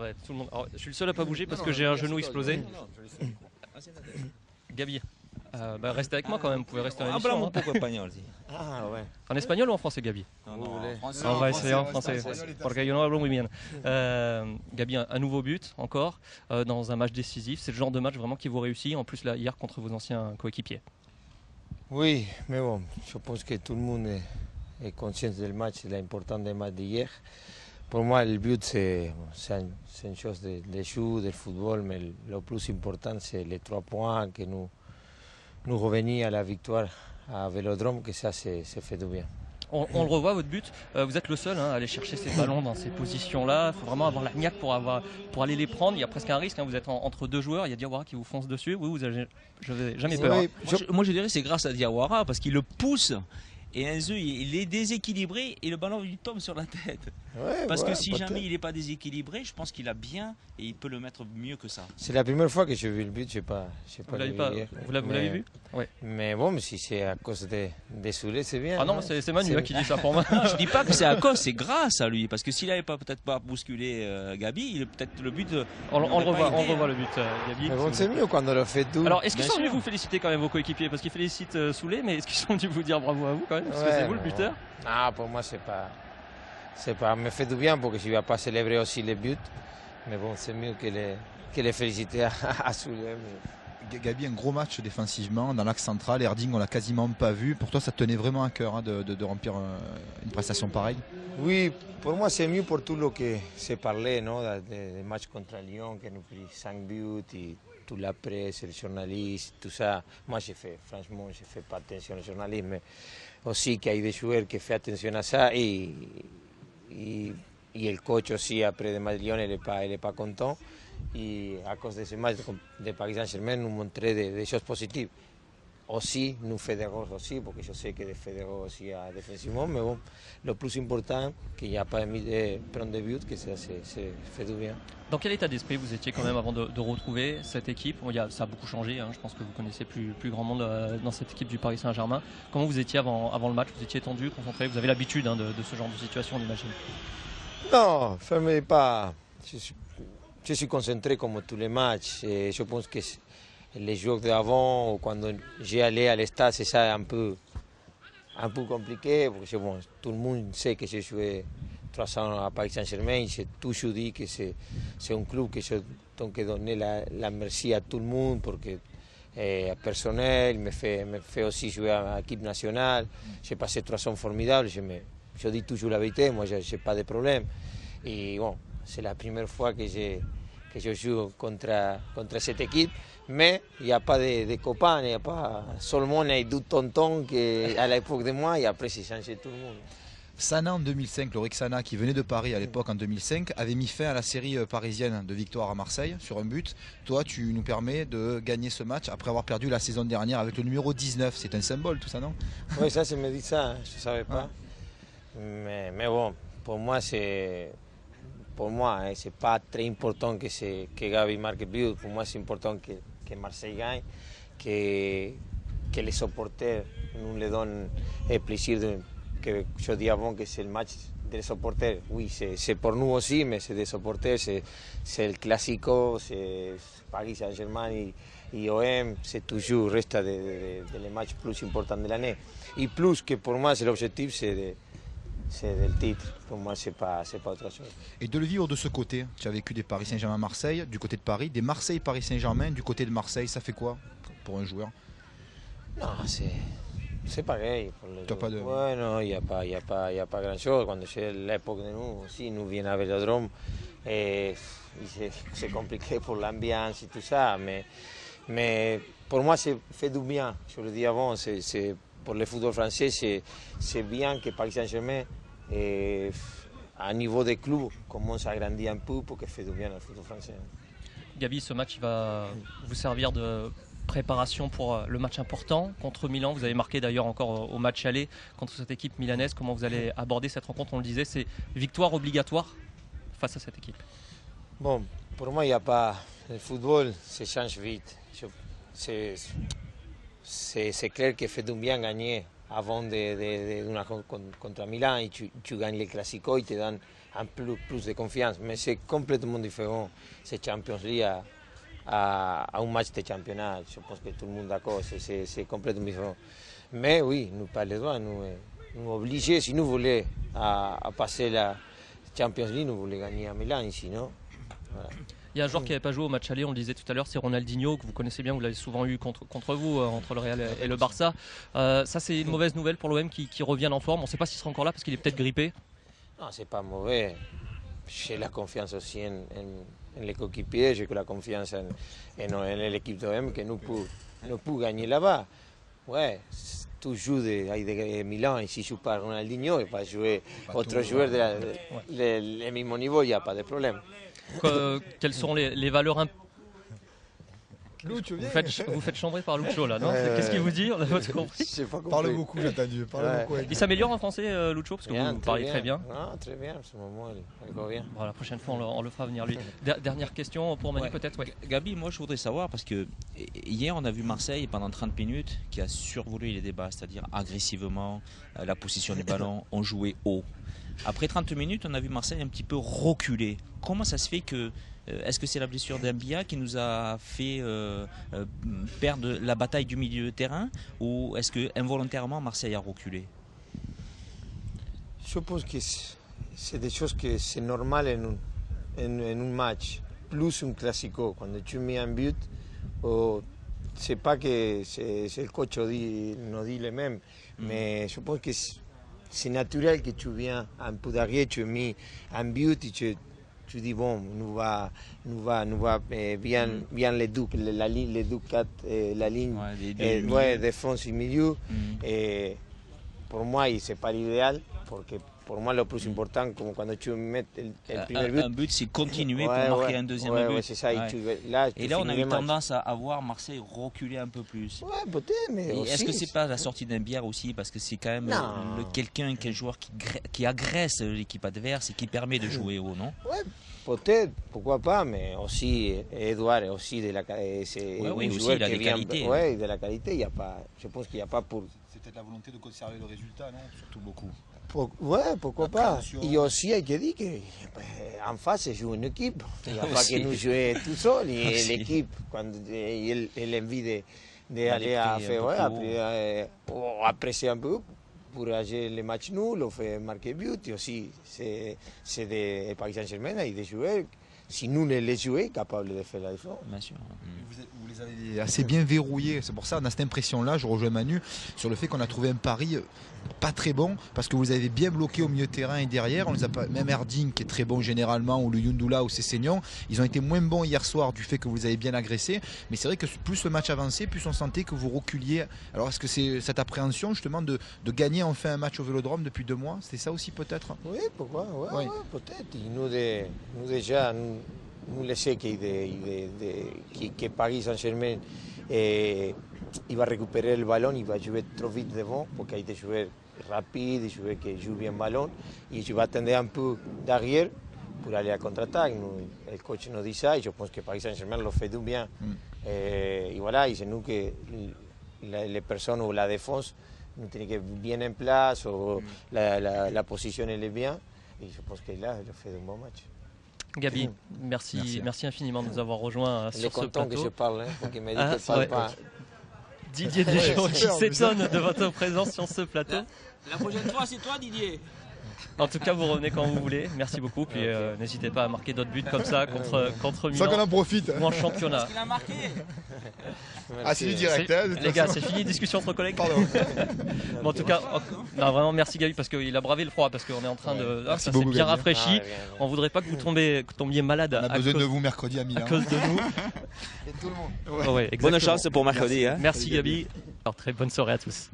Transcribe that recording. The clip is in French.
bah, tout le monde. Alors, je suis le seul à pas bouger parce que j'ai un genou explosé. Gabi, bah, restez avec moi quand même, vous pouvez rester en émission. Hablamos un poco español, sí. Ah, ouais. En espagnol ou en français, Gabi? En français. On va essayer en français, parce que yo no hablo muy bien. Gabi, un nouveau but encore dans un match décisif. C'est le genre de match vraiment qui vous réussit, en plus là, hier contre vos anciens coéquipiers. Oui, mais bon, je pense que tout le monde est conscient du match, de l'importance du match d'hier. Pour moi, le but, c'est une chose de jeu, du football, mais le plus important, c'est les 3 points que nous revenir à la victoire à Vélodrome, que ça, c'est fait du bien. On le revoit, votre but, vous êtes le seul à aller chercher ces ballons dans ces positions-là. Il faut vraiment avoir la niaque pour aller les prendre. Il y a presque un risque, vous êtes entre 2 joueurs, il y a Diawara qui vous fonce dessus. Oui, vous n'avez jamais peur. Oui, moi je dirais que c'est grâce à Diawara parce qu'il le pousse et Enzo il est déséquilibré et le ballon lui tombe sur la tête. Ouais, parce que si jamais il n'est pas déséquilibré, je pense qu'il a bien et il peut le mettre mieux que ça. C'est la première fois que j'ai vu le but, je sais pas vous l'avez vu? Ouais. Mais bon, mais si c'est à cause des Soulés, c'est bien. Ah non, c'est Manu qui dit ça pour moi. Non, je dis pas que c'est à cause, c'est grâce à lui. Parce que s'il n'avait peut-être pas bousculé Gabi, il est peut-être le but. On le revoit le but, Gabi. Mais bon, c'est mieux quand on le fait tout. Alors, est-ce qu'ils sont venus vous féliciter quand même vos coéquipiers? Parce qu'ils félicitent Soulé, mais est-ce qu'ils sont venus vous dire bravo à vous quand même? Parce que c'est vous le buteur? Non, pour moi, c'est pas. Me fait du bien parce que je ne vais pas célébrer aussi les buts. Mais bon, c'est mieux que les féliciter à Soulé. Gabi, un gros match défensivement dans l'axe central. Erding, on l'a quasiment pas vu. Pour toi, ça te tenait vraiment à cœur de remplir une prestation pareille? Oui, pour moi, c'est mieux pour tout ce que s'est parlé, non, des matchs contre Lyon, qui nous pris 5 buts, et toute la presse, les journalistes, tout ça. Moi, franchement, je ne fais pas attention au journalisme, mais aussi qu'il y a des joueurs qui font attention à ça. Et le coach aussi, après le match de Lyon, il n'est pas content. Et à cause de ce match de Paris Saint-Germain, nous montrer des choses positives. Aussi, nous fédéraux aussi, parce que je sais que des fédéraux aussi à défensivement, mais bon, le plus important, qu'il n'y a pas mis de prendre des buts, que ça c'est fait du bien. Dans quel état d'esprit vous étiez quand même avant de retrouver cette équipe? Ça a beaucoup changé, je pense que vous connaissez plus grand monde dans cette équipe du Paris Saint-Germain. Comment vous étiez avant le match? Vous étiez tendu, concentré? Vous avez l'habitude de ce genre de situation, on imagine? Non, je ne me pas. Je suis concentré comme tous les matchs. Et je pense que les jours d'avant, quand j'ai allé à l'estade, c'est ça un peu compliqué. Parce que bon, tout le monde sait que j'ai joué 3 ans à Paris Saint-Germain. J'ai toujours dit que c'est un club que je dois donner la merci à tout le monde. Parce que personnel, me fait aussi jouer à l'équipe nationale. J'ai passé 3 ans formidables. Je dis toujours la vérité, moi je n'ai pas de problème. Et bon, c'est la première fois que je joue contre cette équipe, mais il n'y a pas de copains, il n'y a pas seulement les 2 tontons à l'époque de moi, et après c'est changé tout le monde. Sana en 2005, Lorik Sana, qui venait de Paris à l'époque en 2005, avait mis fin à la série parisienne de victoire à Marseille sur un but. Toi, tu nous permets de gagner ce match après avoir perdu la saison dernière avec le numéro 19. C'est un symbole tout ça, non? Oui, ça, je me dit ça, je ne savais pas. Mais bon, pour moi, c'est pas très important que Gabi marque le but. Pour moi, c'est important que Marseille gagne, que les supporters nous les donnent le plaisir que je dis avant que c'est le match des supporters. Oui, c'est pour nous aussi, mais c'est des supporters, c'est le classico, c'est Paris Saint-Germain et OM, c'est toujours reste les matchs plus importants de l'année. Et plus que pour moi, c'est l'objectif, c'est le titre. Pour moi, c'est pas autre chose. Et de le vivre de ce côté, tu as vécu des Paris Saint-Germain-Marseille, du côté de Paris, des Marseille-Paris Saint-Germain, du côté de Marseille, ça fait quoi pour un joueur? Non, c'est pareil. Ouais, non, il n'y a pas grand-chose. Quand c'est l'époque de nous, aussi, nous venons à Vélodrome, et c'est compliqué pour l'ambiance et tout ça, mais pour moi, c'est fait du bien. Je le dis avant, pour le football français, c'est bien que Paris Saint-Germain, à niveau des clubs, commence à grandir un peu pour que fait du bien au football français. Gabi, ce match va vous servir de préparation pour le match important contre Milan. Vous avez marqué d'ailleurs encore au match aller contre cette équipe milanaise. Comment vous allez aborder cette rencontre? On le disait, c'est victoire obligatoire face à cette équipe. Bon, pour moi, il n'y a pas... Le football, ça change vite. C'est clair qu'il fait du bien gagner avant contre Milan et tu gagnes les Clasico, ils te donnent un peu plus de confiance. Mais c'est complètement différent, cette Champions League, à un match de championnat. Je pense que tout le monde est d'accord, c'est complètement différent. Mais oui, nous pas les droits, nous obliger, si nous voulons à passer la Champions League, nous voulons gagner à Milan ici, non? Voilà. Il y a un joueur qui n'avait pas joué au match aller, on le disait tout à l'heure, c'est Ronaldinho, que vous connaissez bien, vous l'avez souvent eu contre vous, entre le Real et le Barça. Ça, c'est une mauvaise nouvelle pour l'OM qui revient en forme. On ne sait pas s'il sera encore là parce qu'il est peut-être grippé. Non, c'est pas mauvais. J'ai la confiance aussi en les coéquipiers, j'ai la confiance en l'équipe de l'OM que nous pouvons gagner là-bas. Ouais, tu joues de Milan et si je joue pas Ronaldinho, il va jouer autre joueur de même niveau, il n'y a pas de problème. Quelles sont les valeurs vous faites chambrer par Lucho là, non? Qu'est-ce qu'il vous dit? On a pas tout compris. Parle beaucoup, j'ai entendu. Il s'améliore en français, Lucho, parce que vous parlez très bien. Non, très bien, à ce moment, il va bien. Bon, la prochaine fois, on le fera venir lui. Dernière question pour Manu, peut-être. Ouais. Gabi, moi je voudrais savoir, parce que hier on a vu Marseille pendant 30 minutes qui a survolé les débats, c'est-à-dire agressivement, la position du ballon, on jouait haut. Après 30 minutes, on a vu Marseille un petit peu reculer. Comment ça se fait que... Est-ce que c'est la blessure d'Ambia qui nous a fait perdre la bataille du milieu de terrain, ou est-ce que involontairement Marseille a reculé? Je pense que c'est des choses que c'est normal en un match, plus un classico. Quand tu mets un but, c'est pas que c'est le coach nous dit le même, mais je pense que c'est naturel que tu viens un peu derrière, tu mets un but et tu dis bon, nous va bien les deux, la ligne défense et milieu. Et pour moi, c'est pas l'idéal, parce que pour moi, le plus important, comme quand tu mets le premier but. Un but, c'est continuer pour marquer un deuxième but. Ouais, c'est ça. Ouais. Et là, on a eu tendance à voir Marseille reculer un peu plus. Ouais, peut-être, mais est-ce que c'est pas la sortie d'un bière aussi, parce que c'est quand même quelqu'un, quel joueur qui agresse l'équipe adverse et qui permet de jouer haut, non? Ouais, peut-être, pourquoi pas, mais aussi Edouard est aussi de la qualité. Oui, aussi, il a des qualités. Oui, de la qualité, il y a pas. Je pense qu'il n'y a pas pour. C'est peut-être la volonté de conserver le résultat, non? Surtout beaucoup. Ouais, pourquoi pas. Et aussi, il y a que dire qu'en face, c'est joue une équipe. Il n'y a pas que nous jouer tout seul. Et l'équipe, quand elle a envie d'aller à faire, apprécier un peu pour agir les matchs nuls, faire marquer but. Et aussi, c'est des Paris Saint-Germain et des joueurs. Si nous les jouons, capables de faire la différence. Bien sûr. Vous les avez assez bien verrouillés. C'est pour ça qu'on a cette impression-là, je rejoins Manu, sur le fait qu'on a trouvé un pari pas très bon, parce que vous avez bien bloqué au milieu de terrain et derrière. On les a pas, même Erding qui est très bon généralement, ou le Yundoula ou Sessegnon, ils ont été moins bons hier soir du fait que vous avez bien agressé. Mais c'est vrai que plus le match avançait, plus on sentait que vous reculiez. Alors est-ce que c'est cette appréhension justement de gagner enfin un match au Vélodrome depuis 2 mois? C'est ça aussi peut-être? Oui, pourquoi? Ouais, peut-être. Nous déjà, nous laissons que Paris Saint-Germain il va récupérer le ballon, il va jouer trop vite devant, parce qu'il y a des joueurs rapides, des joueurs qui jouent bien le ballon, et je vais attendre un peu derrière pour aller à contre-attaque. Le coach nous dit ça, et je pense que Paris Saint-Germain le fait du bien. Et voilà, et c'est nous que les personnes ou la défense nous tenons que bien en place, ou la position elle est bien, et je pense que là, il fait un bon match. Gabi, merci infiniment de nous avoir rejoints sur ce plateau. Il est content que je parle, parce qu'il m'a dit que je ne parle pas. Didier Deschamps qui s'étonne de votre présence sur ce plateau. La prochaine fois, c'est toi, Didier. En tout cas, vous revenez quand vous voulez. Merci beaucoup. Puis n'hésitez pas à marquer d'autres buts comme ça contre Milan. Ça qu'on en profite. Ou en championnat. Parce qu'il a marqué. Ah, c'est du direct. Les gars, c'est fini. Discussion entre collègues. Pardon. Bon, en tout cas, non, vraiment merci Gabi, parce qu'il a bravé le froid, parce qu'on est en train de. Ça s'est bien rafraîchi. On voudrait pas que vous tombiez malade. On a besoin de vous mercredi à Milan. À cause de nous. Et tout le monde. Ouais, bonne chance pour mercredi. Merci Gabi. Alors très bonne soirée à tous.